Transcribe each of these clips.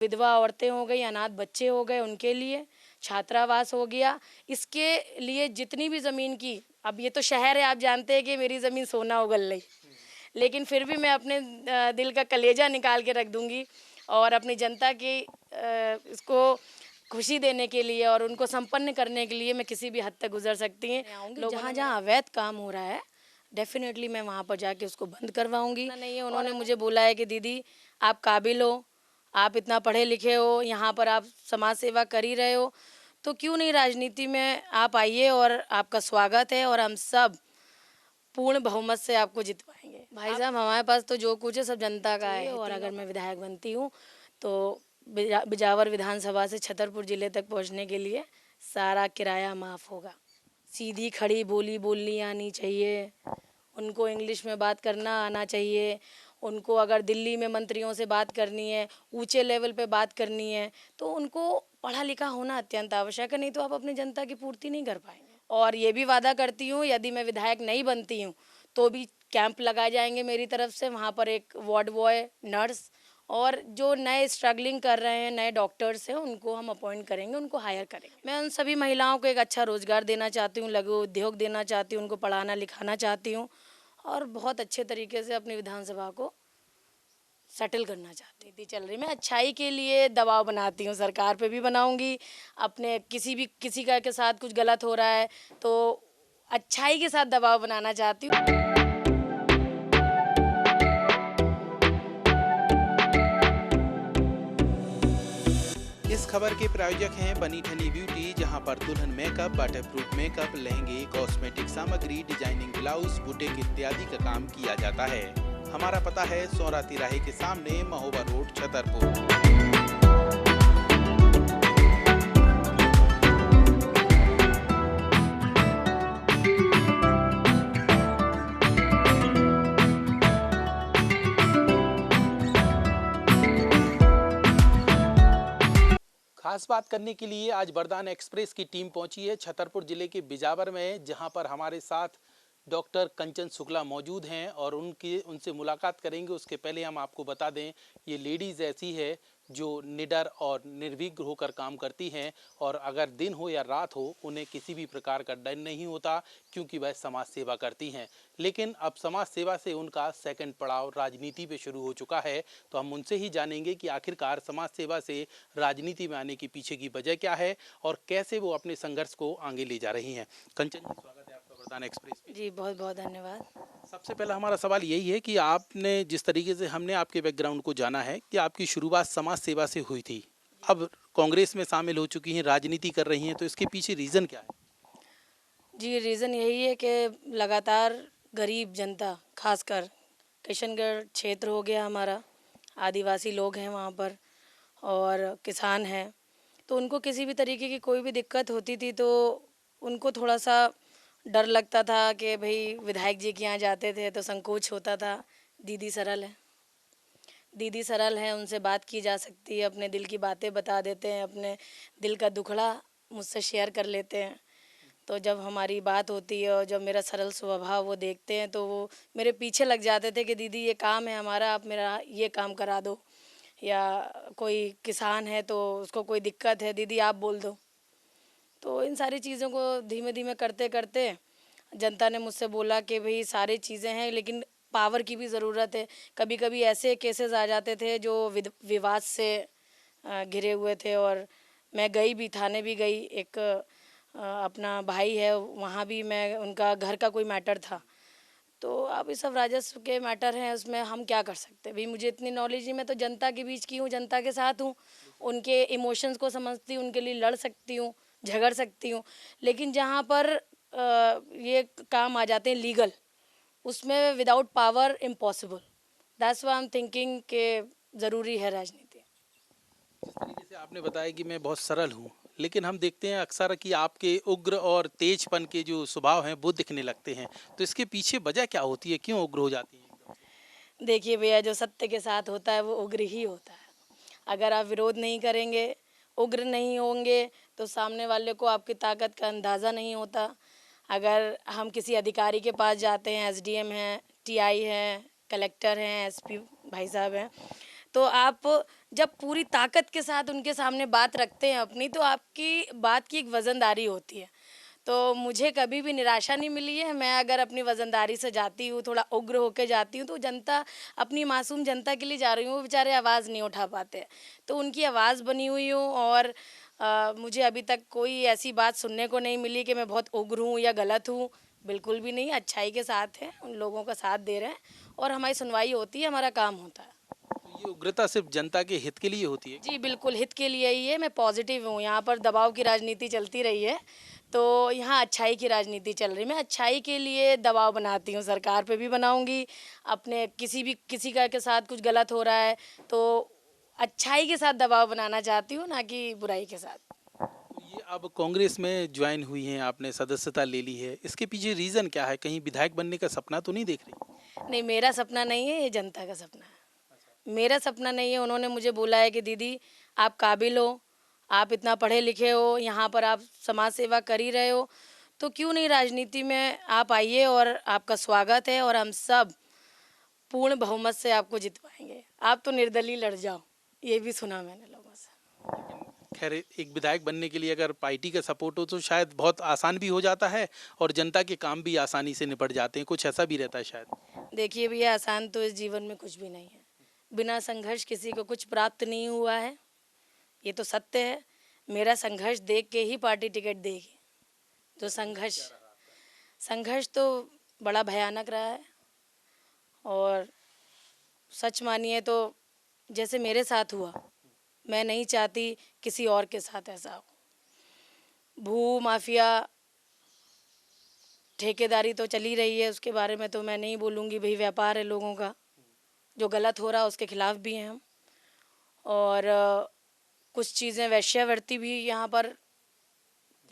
विधवा औरतें हो गई, अनाथ बच्चे हो गए, उनके लिए छात्रावास हो गया। इसके लिए जितनी भी ज़मीन की, अब ये तो शहर है, आप जानते हैं कि मेरी ज़मीन सोना उगल रही, लेकिन फिर भी मैं अपने दिल का कलेजा निकाल के रख दूंगी और अपनी जनता की इसको खुशी देने के लिए और उनको संपन्न करने के लिए मैं किसी भी हद तक गुजर सकती हैं। आऊँगी जहाँ जहाँ अवैध काम हो रहा है, डेफिनेटली मैं वहाँ पर जाके उसको बंद करवाऊंगी। नहीं है, उन्होंने मुझे बोला है कि दीदी आप काबिल हो, आप इतना पढ़े लिखे हो, यहाँ पर आप समाज सेवा कर ही रहे हो, तो क्यों नहीं राजनीति में आप आइए और आपका स्वागत है और हम सब पूर्ण बहुमत से आपको जितवाएंगे। भाई साहब, हमारे पास तो जो कुछ है सब जनता का है और अगर मैं विधायक बनती हूँ तो बिजावर विधानसभा से छतरपुर ज़िले तक पहुँचने के लिए सारा किराया माफ़ होगा। सीधी खड़ी बोली बोलनी आनी चाहिए, उनको इंग्लिश में बात करना आना चाहिए, उनको अगर दिल्ली में मंत्रियों से बात करनी है, ऊंचे लेवल पे बात करनी है, तो उनको पढ़ा लिखा होना अत्यंत आवश्यक है, नहीं तो आप अपनी जनता की पूर्ति नहीं कर पाएंगे। और ये भी वादा करती हूँ, यदि मैं विधायक नहीं बनती हूँ तो भी कैंप लगाए जाएंगे मेरी तरफ से, वहाँ पर एक वार्ड बॉय, नर्स और जो नए स्ट्रगलिंग कर रहे हैं, नए डॉक्टर्स हैं, उनको हम अपॉइंट करेंगे, उनको हायर करेंगे। मैं उन सभी महिलाओं को एक अच्छा रोजगार देना चाहती हूँ, लघु उद्योग देना चाहती हूँ, उनको पढ़ाना लिखाना चाहती हूँ और बहुत अच्छे तरीके से अपनी विधानसभा को सेटल करना चाहती थी। चल रही, मैं अच्छाई के लिए दबाव बनाती हूँ, सरकार पे भी बनाऊंगी, अपने किसी का के साथ कुछ गलत हो रहा है तो अच्छाई के साथ दबाव बनाना चाहती हूँ। इस खबर के प्रायोजक हैं बनी ठनी ब्यूटी, जहां पर दुल्हन मेकअप, वाटरप्रूफ मेकअप, लहंगे, कॉस्मेटिक सामग्री, डिजाइनिंग ब्लाउज, बुटीक इत्यादि का काम किया जाता है। हमारा पता है सौरा तिराहे के सामने, महोबा रोड, छतरपुर। खास बात करने के लिए आज वरदान एक्सप्रेस की टीम पहुंची है छतरपुर जिले के बिजावर में, जहां पर हमारे साथ डॉक्टर कंचन शुक्ला मौजूद हैं और उनसे मुलाकात करेंगे। उसके पहले हम आपको बता दें, ये लेडीज़ ऐसी है जो निडर और निर्भीक होकर काम करती हैं और अगर दिन हो या रात हो उन्हें किसी भी प्रकार का डर नहीं होता, क्योंकि वह समाज सेवा करती हैं। लेकिन अब समाज सेवा से उनका सेकंड पड़ाव राजनीति पे शुरू हो चुका है, तो हम उनसे ही जानेंगे कि आखिरकार समाज सेवा से राजनीति में आने के पीछे की वजह क्या है और कैसे वो अपने संघर्ष को आगे ले जा रही हैं। कंचन जी, स्वागत है आपका वरदान एक्सप्रेस में। जी बहुत बहुत धन्यवाद। सबसे पहला हमारा सवाल यही है कि आपने जिस तरीके से हमने आपके बैकग्राउंड को जाना है कि आपकी शुरुआत समाज सेवा से हुई थी, अब कांग्रेस में शामिल हो चुकी हैं, राजनीति कर रही हैं, तो इसके पीछे रीज़न क्या है? जी रीज़न यही है कि लगातार गरीब जनता, खासकर किशनगढ़ क्षेत्र हो गया हमारा, आदिवासी लोग हैं वहाँ पर और किसान हैं, तो उनको किसी भी तरीके की कोई भी दिक्कत होती थी तो उनको थोड़ा सा डर लगता था कि भाई विधायक जी के यहाँ जाते थे तो संकोच होता था। दीदी सरल है, दीदी सरल है, उनसे बात की जा सकती है, अपने दिल की बातें बता देते हैं, अपने दिल का दुखड़ा मुझसे शेयर कर लेते हैं। तो जब हमारी बात होती है और जब मेरा सरल स्वभाव वो देखते हैं तो वो मेरे पीछे लग जाते थे कि दीदी ये काम है हमारा, आप मेरा ये काम करा दो, या कोई किसान है तो उसको कोई दिक्कत है, दीदी आप बोल दो। तो इन सारी चीज़ों को धीमे धीमे करते करते जनता ने मुझसे बोला कि भाई सारी चीज़ें हैं लेकिन पावर की भी ज़रूरत है। कभी कभी ऐसे केसेस आ जाते थे जो विवाद से घिरे हुए थे और मैं गई भी, थाने भी गई, एक अपना भाई है वहाँ भी मैं, उनका घर का कोई मैटर था, तो अब ये सब राजस्व के मैटर हैं, उसमें हम क्या कर सकते हैं भाई, मुझे इतनी नॉलेज नहीं, मैं तो जनता के बीच की हूँ, जनता के साथ हूँ, उनके इमोशंस को समझती हूँ, उनके लिए लड़ सकती हूँ, झगड़ सकती हूँ, लेकिन जहाँ पर ये काम आ जाते हैं लीगल, उसमें without power impossible. That's why I am thinking कि ज़रूरी है राजनीति। जिस तरीके से आपने बताया कि मैं बहुत सरल हूँ, लेकिन हम देखते हैं अक्सर कि आपके उग्र और तेजपन के जो स्वभाव हैं वो दिखने लगते हैं, तो इसके पीछे वजह क्या होती है, क्यों उग्र हो जाती हैं एकदम से? देखिए भैया, जो सत्य के साथ होता है वो उग्र ही होता है। अगर आप विरोध नहीं करेंगे, उग्र नहीं होंगे, तो सामने वाले को आपकी ताकत का अंदाज़ा नहीं होता। अगर हम किसी अधिकारी के पास जाते हैं, एसडीएम हैं, टीआई हैं, कलेक्टर हैं, एसपी भाई साहब हैं, तो आप जब पूरी ताकत के साथ उनके सामने बात रखते हैं अपनी, तो आपकी बात की एक वज़नदारी होती है। तो मुझे कभी भी निराशा नहीं मिली है। मैं अगर अपनी वज़नदारी से जाती हूँ, थोड़ा उग्र होके जाती हूँ, तो जनता, अपनी मासूम जनता के लिए जा रही हूँ, वो बेचारे आवाज़ नहीं उठा पाते। तो उनकी आवाज़ बनी हुई हूँ, और मुझे अभी तक कोई ऐसी बात सुनने को नहीं मिली कि मैं बहुत उग्र हूँ या गलत हूँ। बिल्कुल भी नहीं, अच्छाई के साथ हैं, उन लोगों का साथ दे रहे हैं, और हमारी सुनवाई होती है, हमारा काम होता है। तो ये उग्रता सिर्फ जनता के हित के लिए होती है क्या? जी, बिल्कुल, हित के लिए ही है, मैं पॉज़िटिव हूँ, यहाँ पर दबाव की राजनीति चलती रही है, तो यहाँ अच्छाई की राजनीति चल रही है। मैं अच्छाई के लिए दबाव बनाती हूँ, सरकार पे भी बनाऊँगी, अपने किसी का के साथ कुछ गलत हो रहा है, तो अच्छाई के साथ दबाव बनाना चाहती हूँ, ना कि बुराई के साथ। तो ये अब कांग्रेस में ज्वाइन हुई हैं, आपने सदस्यता ले ली है, इसके पीछे रीज़न क्या है? कहीं विधायक बनने का सपना तो नहीं देख रही? नहीं, मेरा सपना नहीं है, ये जनता का सपना है। मेरा सपना नहीं है, उन्होंने मुझे बोला है कि दीदी आप काबिल हो, आप इतना पढ़े लिखे हो, यहाँ पर आप समाज सेवा कर ही रहे हो, तो क्यों नहीं राजनीति में आप आइए, और आपका स्वागत है, और हम सब पूर्ण बहुमत से आपको जितवाएंगे। आप तो निर्दलीय लड़ जाओ, ये भी सुना मैंने लोगों से। खैर, एक विधायक बनने के लिए अगर पार्टी का सपोर्ट हो तो शायद बहुत आसान भी हो जाता है और जनता के काम भी आसानी से निपट जाते हैं, कुछ ऐसा भी रहता है शायद। देखिए भैया, आसान तो इस जीवन में कुछ भी नहीं है। बिना संघर्ष किसी को कुछ प्राप्त नहीं हुआ है, ये तो सत्य है। मेरा संघर्ष देख के ही पार्टी टिकट देगी। जो संघर्ष संघर्ष तो बड़ा भयानक रहा है, और सच मानिए तो जैसे मेरे साथ हुआ, मैं नहीं चाहती किसी और के साथ ऐसा हो। भू माफिया, ठेकेदारी तो चली रही है, उसके बारे में तो मैं नहीं बोलूँगी, भाई व्यापार है लोगों का, जो गलत हो रहा है उसके खिलाफ भी हैं हम। और कुछ चीज़ें वैश्यावृत्ति भी यहाँ पर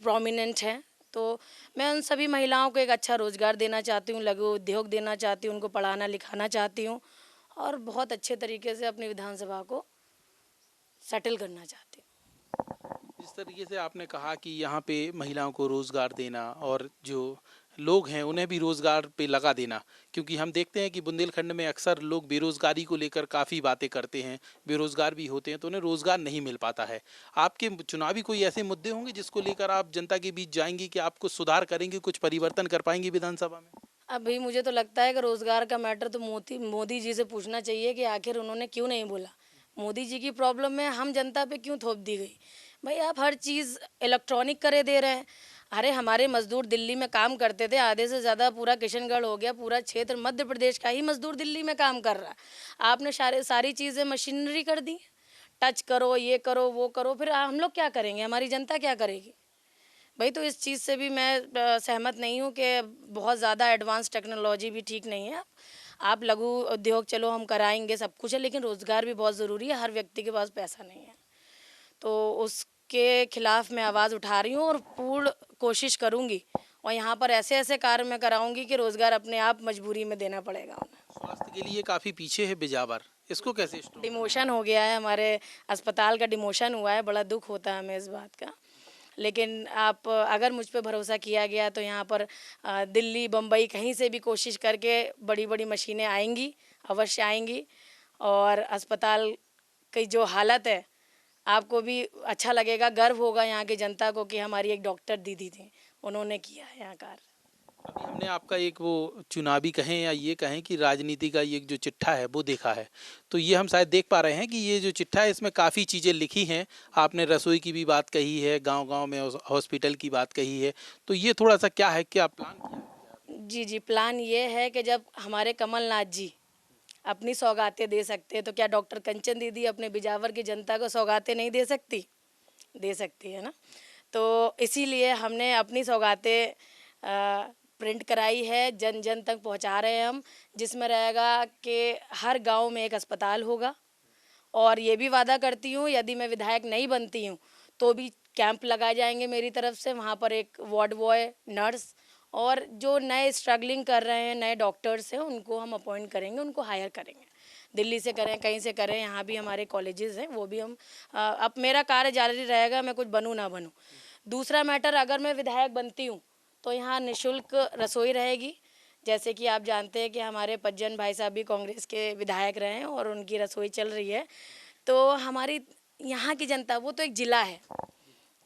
प्रोमिनेंट हैं, तो मैं उन सभी महिलाओं को एक अच्छा रोज़गार देना चाहती हूँ, लघु उद्योग देना चाहती हूँ, उनको पढ़ाना लिखाना चाहती हूँ, और बहुत अच्छे तरीके से अपनी विधानसभा को सेटल करना चाहती हूँ। जिस तरीके से आपने कहा कि यहाँ पे महिलाओं को रोज़गार देना और जो लोग हैं उन्हें भी रोज़गार पे लगा देना, क्योंकि हम देखते हैं कि बुंदेलखंड में अक्सर लोग बेरोज़गारी को लेकर काफ़ी बातें करते हैं, बेरोज़गार भी होते हैं तो उन्हें रोज़गार नहीं मिल पाता है। आपके चुनावी कोई ऐसे मुद्दे होंगे जिसको लेकर आप जनता के बीच जाएंगी कि आप कुछ सुधार करेंगे, कुछ परिवर्तन कर पाएंगी विधानसभा में? अभी मुझे तो लगता है कि रोज़गार का मैटर तो मोदी जी से पूछना चाहिए कि आखिर उन्होंने क्यों नहीं बोला। मोदी जी की प्रॉब्लम में हम जनता पे क्यों थोप दी गई। भाई आप हर चीज़ इलेक्ट्रॉनिक करे दे रहे हैं। अरे हमारे मजदूर दिल्ली में काम करते थे, आधे से ज़्यादा पूरा किशनगढ़ हो गया, पूरा क्षेत्र मध्य प्रदेश का ही मजदूर दिल्ली में काम कर रहा है। आपने सारी चीज़ें मशीनरी कर दी, टच करो, ये करो, वो करो, फिर हम लोग क्या करेंगे, हमारी जनता क्या करेगी। भाई तो इस चीज़ से भी मैं सहमत नहीं हूँ कि बहुत ज़्यादा एडवांस टेक्नोलॉजी भी ठीक नहीं है। आप लघु उद्योग चलो हम कराएंगे, सब कुछ है, लेकिन रोज़गार भी बहुत ज़रूरी है। हर व्यक्ति के पास पैसा नहीं है, तो उसके खिलाफ मैं आवाज़ उठा रही हूँ, और पूर्ण कोशिश करूँगी, और यहाँ पर ऐसे ऐसे कार्य मैं कराऊँगी कि रोज़गार अपने आप मजबूरी में देना पड़ेगा उन्हें। स्वास्थ्य के लिए काफ़ी पीछे है बिजावर, इसको कैसे स्टॉप? डिमोशन हो गया है, हमारे अस्पताल का डिमोशन हुआ है, बड़ा दुख होता है हमें इस बात का। लेकिन आप अगर मुझ पे भरोसा किया गया तो यहाँ पर दिल्ली, बम्बई कहीं से भी कोशिश करके बड़ी बड़ी मशीनें आएंगी, अवश्य आएंगी, और अस्पताल की जो हालत है, आपको भी अच्छा लगेगा, गर्व होगा यहाँ की जनता को कि हमारी एक डॉक्टर दीदी थी, उन्होंने किया है यहाँ कार्य। अभी हमने आपका एक वो चुनावी कहें या ये कहें कि राजनीति का ये जो चिट्ठा है वो देखा है, तो ये हम शायद देख पा रहे हैं कि ये जो चिट्ठा है इसमें काफ़ी चीज़ें लिखी हैं। आपने रसोई की भी बात कही है, गांव-गांव में हॉस्पिटल की बात कही है, तो ये थोड़ा सा क्या है, क्या प्लान किया है? जी जी, प्लान ये है कि जब हमारे कमलनाथ जी अपनी सौगातें दे सकते हैं, तो क्या डॉक्टर कंचन दीदी अपने बिजावर की जनता को सौगातें नहीं दे सकती? दे सकती है ना। तो इसीलिए हमने अपनी सौगातें प्रिंट कराई है, जन जन तक पहुंचा रहे हैं हम, जिसमें रहेगा कि हर गांव में एक अस्पताल होगा, और ये भी वादा करती हूँ यदि मैं विधायक नहीं बनती हूँ तो भी कैंप लगाए जाएंगे मेरी तरफ से, वहाँ पर एक वार्ड बॉय, नर्स, और जो नए स्ट्रगलिंग कर रहे हैं, नए डॉक्टर्स हैं, उनको हम अपॉइंट करेंगे, उनको हायर करेंगे। दिल्ली से करें, कहीं से करें, यहाँ भी हमारे कॉलेजेस हैं, वो भी हम अब मेरा कार्य जारी रहेगा, मैं कुछ बनूँ ना बनूँ। दूसरा मैटर, अगर मैं विधायक बनती हूँ तो यहाँ निःशुल्क रसोई रहेगी। जैसे कि आप जानते हैं कि हमारे पज्जन भाई साहब भी कांग्रेस के विधायक रहे हैं और उनकी रसोई चल रही है, तो हमारी यहाँ की जनता, वो तो एक ज़िला है,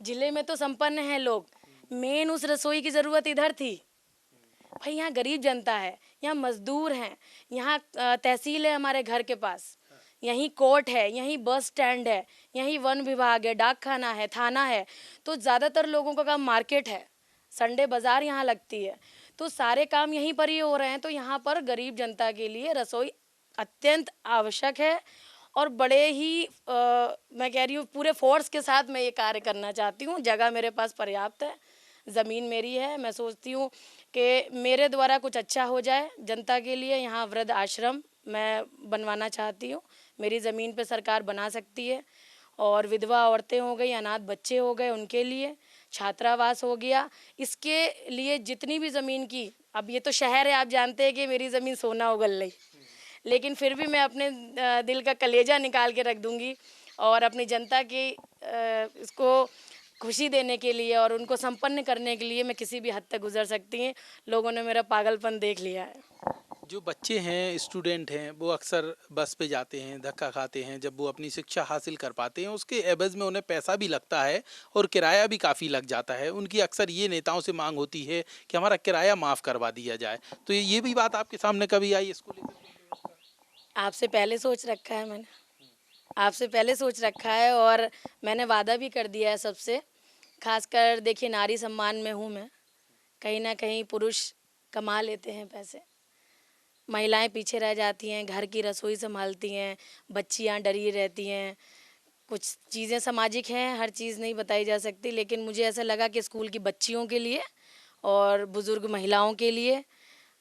ज़िले में तो संपन्न हैं लोग, मेन उस रसोई की ज़रूरत इधर थी। भाई यहाँ गरीब जनता है, यहाँ मजदूर हैं, यहाँ तहसील है हमारे घर के पास, यहीं कोर्ट है, यहीं बस स्टैंड है, यहीं वन विभाग है, डाक खाना है, थाना है। तो ज़्यादातर लोगों का काम मार्केट है, संडे बाज़ार यहाँ लगती है, तो सारे काम यहीं पर ही हो रहे हैं। तो यहाँ पर गरीब जनता के लिए रसोई अत्यंत आवश्यक है और बड़े ही मैं कह रही हूँ पूरे फोर्स के साथ मैं ये कार्य करना चाहती हूँ। जगह मेरे पास पर्याप्त है, ज़मीन मेरी है। मैं सोचती हूँ कि मेरे द्वारा कुछ अच्छा हो जाए जनता के लिए। यहाँ वृद्ध आश्रम मैं बनवाना चाहती हूँ, मेरी ज़मीन पे सरकार बना सकती है। और विधवा औरतें हो गई, अनाथ बच्चे हो गए, उनके लिए छात्रावास हो गया। इसके लिए जितनी भी ज़मीन की, अब ये तो शहर है, आप जानते हैं कि मेरी ज़मीन सोना उगल रही, लेकिन फिर भी मैं अपने दिल का कलेजा निकाल के रख दूंगी और अपनी जनता की इसको खुशी देने के लिए और उनको संपन्न करने के लिए मैं किसी भी हद तक गुजर सकती हैं। लोगों ने मेरा पागलपन देख लिया है। जो बच्चे हैं, स्टूडेंट हैं, वो अक्सर बस पे जाते हैं, धक्का खाते हैं। जब वो अपनी शिक्षा हासिल कर पाते हैं, उसके एवज में उन्हें पैसा भी लगता है और किराया भी काफ़ी लग जाता है। उनकी अक्सर ये नेताओं से मांग होती है कि हमारा किराया माफ़ करवा दिया जाए। तो ये भी बात आपके सामने कभी आई इसको लेकर? आपसे पहले सोच रखा है मैंने, आपसे पहले सोच रखा है और मैंने वादा भी कर दिया है सबसे। खासकर देखिए, नारी सम्मान में हूँ मैं, कहीं ना कहीं पुरुष कमा लेते हैं पैसे, महिलाएं पीछे रह जाती हैं, घर की रसोई संभालती हैं, बच्चियां डरी रहती हैं। कुछ चीज़ें सामाजिक हैं, हर चीज़ नहीं बताई जा सकती, लेकिन मुझे ऐसा लगा कि स्कूल की बच्चियों के लिए और बुज़ुर्ग महिलाओं के लिए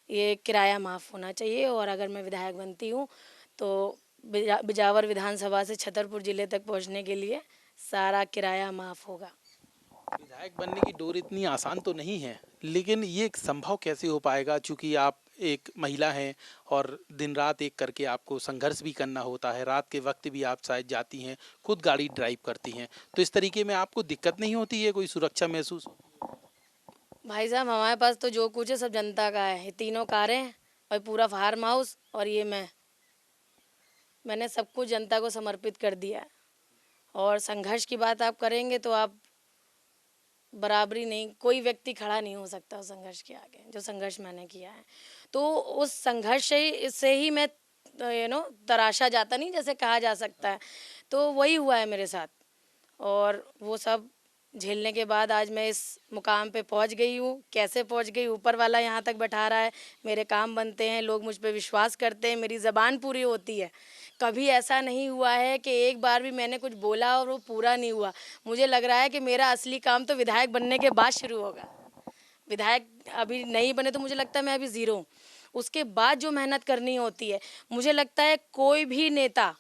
ये किराया माफ़ होना चाहिए। और अगर मैं विधायक बनती हूँ तो बिजावर विधानसभा से छतरपुर ज़िले तक पहुँचने के लिए सारा किराया माफ़ होगा। विधायक बनने की डोर इतनी आसान तो नहीं है, लेकिन ये संभव कैसे हो पाएगा? चूंकि आप एक महिला हैं और दिन रात एक करके आपको संघर्ष भी करना होता है। रात के वक्त भी आप शायद जाती हैं, खुद गाड़ी ड्राइव करती हैं, तो इस तरीके में आपको दिक्कत नहीं होती है? कोई सुरक्षा महसूस होती है? भाई साहब, हमारे पास तो जो कुछ है सब जनता का है। ये तीनों कारें हैं और पूरा फार्म हाउस और ये मैंने सब कुछ जनता को समर्पित कर दिया है। और संघर्ष की बात आप करेंगे तो आप बराबरी नहीं, कोई व्यक्ति खड़ा नहीं हो सकता उस संघर्ष के आगे जो संघर्ष मैंने किया है। तो उस संघर्ष से ही मैं तराशा जाता नहीं, जैसे कहा जा सकता है, तो वही हुआ है मेरे साथ। और वो सब झेलने के बाद आज मैं इस मुकाम पे पहुंच गई हूँ। कैसे पहुंच गई? ऊपर वाला यहाँ तक बैठा रहा है, मेरे काम बनते हैं, लोग मुझ पे विश्वास करते हैं, मेरी ज़बान पूरी होती है। कभी ऐसा नहीं हुआ है कि एक बार भी मैंने कुछ बोला और वो पूरा नहीं हुआ। मुझे लग रहा है कि मेरा असली काम तो विधायक बनने के बाद शुरू होगा। विधायक अभी नहीं बने तो मुझे लगता है मैं अभी ज़ीरो हूँ। उसके बाद जो मेहनत करनी होती है, मुझे लगता है कोई भी नेता,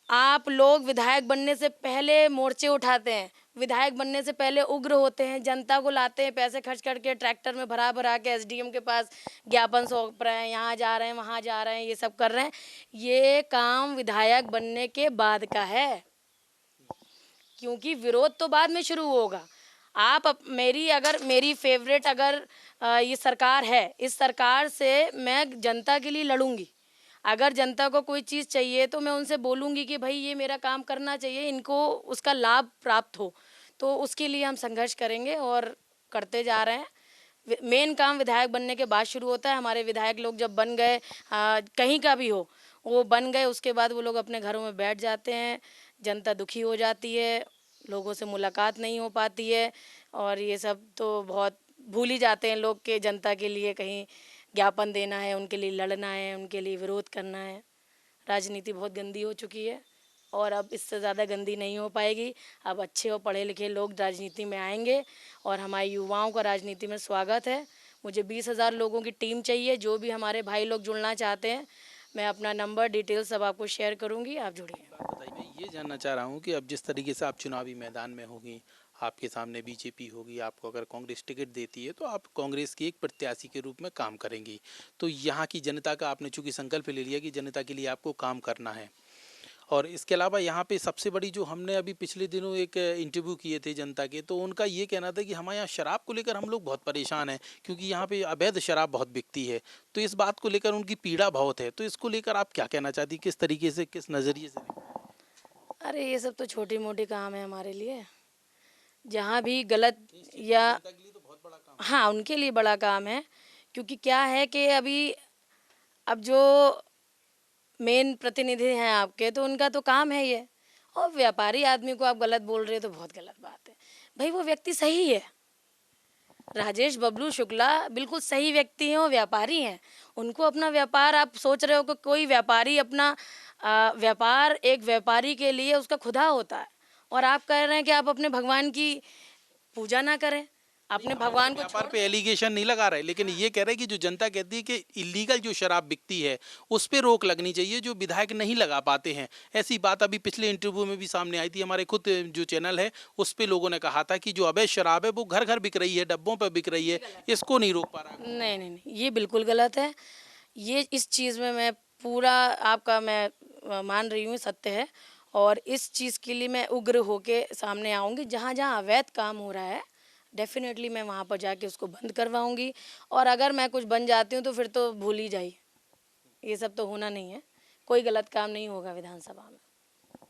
आप लोग विधायक बनने से पहले मोर्चे उठाते हैं, विधायक बनने से पहले उग्र होते हैं, जनता को लाते हैं, पैसे खर्च करके ट्रैक्टर में भरा भरा के एसडीएम के पास ज्ञापन सौंप रहे हैं, यहाँ जा रहे हैं, वहाँ जा रहे हैं, ये सब कर रहे हैं। ये काम विधायक बनने के बाद का है, क्योंकि विरोध तो बाद में शुरू होगा। अगर मेरी फेवरेट अगर ये सरकार है, इस सरकार से मैं जनता के लिए लड़ूंगी। अगर जनता को कोई चीज़ चाहिए तो मैं उनसे बोलूँगी कि भाई ये मेरा काम करना चाहिए, इनको उसका लाभ प्राप्त हो, तो उसके लिए हम संघर्ष करेंगे और करते जा रहे हैं। मेन काम विधायक बनने के बाद शुरू होता है। हमारे विधायक लोग जब बन गए, कहीं का भी हो, वो बन गए, उसके बाद वो लोग अपने घरों में बैठ जाते हैं, जनता दुखी हो जाती है, लोगों से मुलाकात नहीं हो पाती है और ये सब तो बहुत भूल ही जाते हैं लोग के जनता के लिए कहीं ज्ञापन देना है, उनके लिए लड़ना है, उनके लिए विरोध करना है। राजनीति बहुत गंदी हो चुकी है और अब इससे ज़्यादा गंदी नहीं हो पाएगी। अब अच्छे और पढ़े लिखे लोग राजनीति में आएंगे और हमारे युवाओं का राजनीति में स्वागत है। मुझे 20,000 लोगों की टीम चाहिए। जो भी हमारे भाई लोग जुड़ना चाहते हैं, मैं अपना नंबर डिटेल्स सब आपको शेयर करूँगी, आप जुड़िए। बताइए, मैं ये जानना चाह रहा हूँ कि अब जिस तरीके से आप चुनावी मैदान में होंगी, आपके सामने बीजेपी होगी, आपको अगर कांग्रेस टिकट देती है तो आप कांग्रेस की एक प्रत्याशी के रूप में काम करेंगी। तो यहाँ की जनता का आपने चूंकि संकल्प ले लिया कि जनता के लिए आपको काम करना है, और इसके अलावा यहाँ पे सबसे बड़ी जो हमने अभी पिछले दिनों एक इंटरव्यू किए थे जनता के, तो उनका ये कहना था कि हमारे यहाँ शराब को लेकर हम लोग बहुत परेशान हैं, क्योंकि यहाँ पे अवैध शराब बहुत बिकती है। तो इस बात को लेकर उनकी पीड़ा बहुत है। तो इसको लेकर आप क्या कहना चाहती, किस तरीके से, किस नज़रिए से? अरे ये सब तो छोटी मोटी काम है हमारे लिए। जहाँ भी गलत या जनता के लिए तो बहुत बड़ा काम हाँ उनके लिए बड़ा काम है, क्योंकि क्या है कि अभी अब जो मेन प्रतिनिधि हैं आपके, तो उनका तो काम है ये। और व्यापारी आदमी को आप गलत बोल रहे हो तो बहुत गलत बात है। भाई वो व्यक्ति सही है, राजेश बबलू शुक्ला बिल्कुल सही व्यक्ति हैं, वो व्यापारी हैं। उनको अपना व्यापार, आप सोच रहे हो कि कोई व्यापारी अपना व्यापार, एक व्यापारी के लिए उसका खुदा होता है, और आप कह रहे हैं कि आप अपने भगवान की पूजा ना करें, अपने हम भगवान को व्यापार छोड़ पे दें। एलिगेशन नहीं लगा रहे, लेकिन ये कह रहे हैं कि जो जनता कहती है कि इलीगल जो शराब बिकती है उस पे रोक लगनी चाहिए, जो विधायक नहीं लगा पाते हैं। ऐसी बात अभी पिछले इंटरव्यू में भी सामने आई थी, हमारे खुद जो चैनल है उस पे लोगों ने कहा था कि जो अवैध शराब है वो घर घर बिक रही है, डब्बों पर बिक रही है, इसको नहीं रोक पा रहा है। नहीं नहीं नहीं, ये बिल्कुल गलत है। ये इस चीज़ में मैं पूरा आपका मैं मान रही हूँ, सत्य है। और इस चीज़ के लिए मैं उग्र होके सामने आऊँगी। जहाँ जहाँ अवैध काम हो रहा है, डेफिनेटली मैं वहाँ पर जाके उसको बंद करवाऊँगी। और अगर मैं कुछ बन जाती हूँ तो फिर तो भूल ही जाइए, ये सब तो होना नहीं है। कोई गलत काम नहीं होगा विधानसभा में।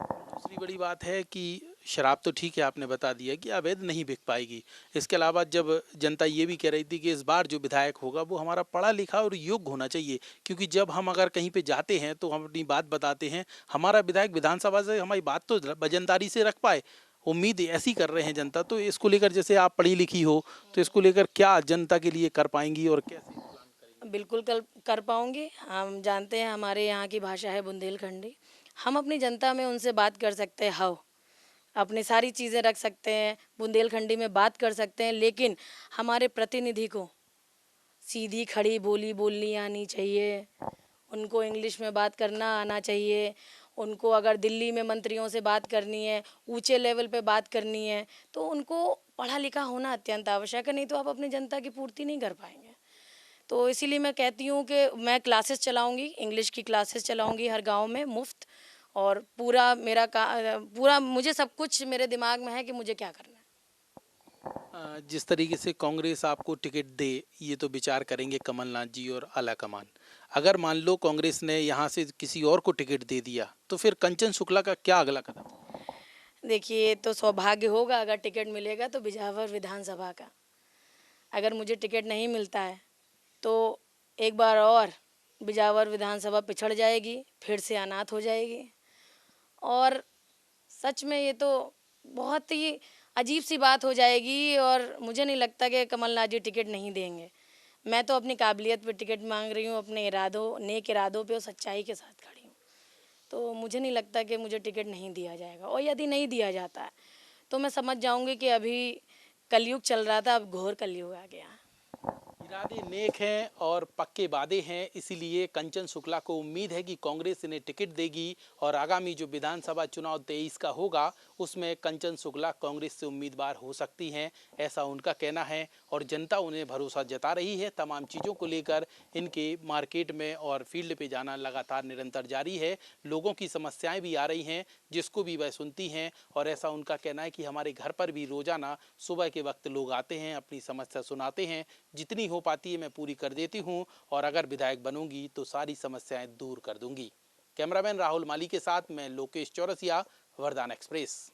दूसरी बड़ी बात है कि शराब तो ठीक है, आपने बता दिया कि अवैध नहीं बिक पाएगी। इसके अलावा जब जनता ये भी कह रही थी कि इस बार जो विधायक होगा वो हमारा पढ़ा लिखा और योग्य होना चाहिए, क्योंकि जब हम अगर कहीं पे जाते हैं तो हम अपनी बात बताते हैं, हमारा विधायक विधानसभा से हमारी बात तो वजनदारी से रख पाए। उम्मीद ऐसी कर रहे हैं जनता। तो इसको लेकर, जैसे आप पढ़ी लिखी हो, तो इसको लेकर क्या जनता के लिए कर पाएंगी और कैसे? बिल्कुल कर पाऊँगी। हम जानते हैं हमारे यहाँ की भाषा है बुंदेलखंडी। हम अपनी जनता में उनसे बात कर सकते हैं, हाउ अपनी सारी चीज़ें रख सकते हैं, बुंदेलखंडी में बात कर सकते हैं, लेकिन हमारे प्रतिनिधि को सीधी खड़ी बोली बोलनी आनी चाहिए। उनको इंग्लिश में बात करना आना चाहिए। उनको अगर दिल्ली में मंत्रियों से बात करनी है, ऊंचे लेवल पे बात करनी है, तो उनको पढ़ा लिखा होना अत्यंत आवश्यक है, नहीं तो आप अपनी जनता की पूर्ति नहीं कर पाएंगे। तो इसीलिए मैं कहती हूँ कि मैं क्लासेस चलाऊँगी, इंग्लिश की क्लासेस चलाऊँगी हर गांव में मुफ्त। और पूरा पूरा मुझे सब कुछ मेरे दिमाग में है कि मुझे क्या करना है। जिस तरीके से कांग्रेस आपको टिकट दे, ये तो विचार करेंगे कमलनाथ जी और आला कमान। अगर मान लो कांग्रेस ने यहाँ से किसी और को टिकट दे दिया, तो फिर कंचन शुक्ला का क्या अगला कदम? देखिए, ये तो सौभाग्य होगा अगर टिकट मिलेगा तो बिजावर विधानसभा का। अगर मुझे टिकट नहीं मिलता है तो एक बार और बिजावर विधानसभा पिछड़ जाएगी, फिर से अनाथ हो जाएगी। और सच में ये तो बहुत ही अजीब सी बात हो जाएगी, और मुझे नहीं लगता कि कमलनाथ जी टिकट नहीं देंगे। मैं तो अपनी काबिलियत पे टिकट मांग रही हूँ, अपने इरादों, नेक इरादों पे और सच्चाई के साथ खड़ी हूँ। तो मुझे नहीं लगता कि मुझे टिकट नहीं दिया जाएगा, और यदि नहीं दिया जाता है तो मैं समझ जाऊंगी कि अभी कलयुग चल रहा था, अब घोर कलयुग आ गया। इरादे नेक हैं और पक्के वादे हैं, इसीलिए कंचन शुक्ला को उम्मीद है कि कांग्रेस इन्हें टिकट देगी और आगामी जो विधानसभा चुनाव 23 का होगा उसमें कंचन शुक्ला कांग्रेस से उम्मीदवार हो सकती हैं, ऐसा उनका कहना है। और जनता उन्हें भरोसा जता रही है। तमाम चीज़ों को लेकर इनके मार्केट में और फील्ड पे जाना लगातार निरंतर जारी है। लोगों की समस्याएं भी आ रही हैं, जिसको भी वह सुनती हैं। और ऐसा उनका कहना है कि हमारे घर पर भी रोज़ाना सुबह के वक्त लोग आते हैं, अपनी समस्या सुनाते हैं। जितनी हो पाती है मैं पूरी कर देती हूँ, और अगर विधायक बनूंगी तो सारी समस्याएं दूर कर दूंगी। कैमरामैन राहुल माली के साथ मैं लोकेश चौरसिया, वरदान एक्सप्रेस।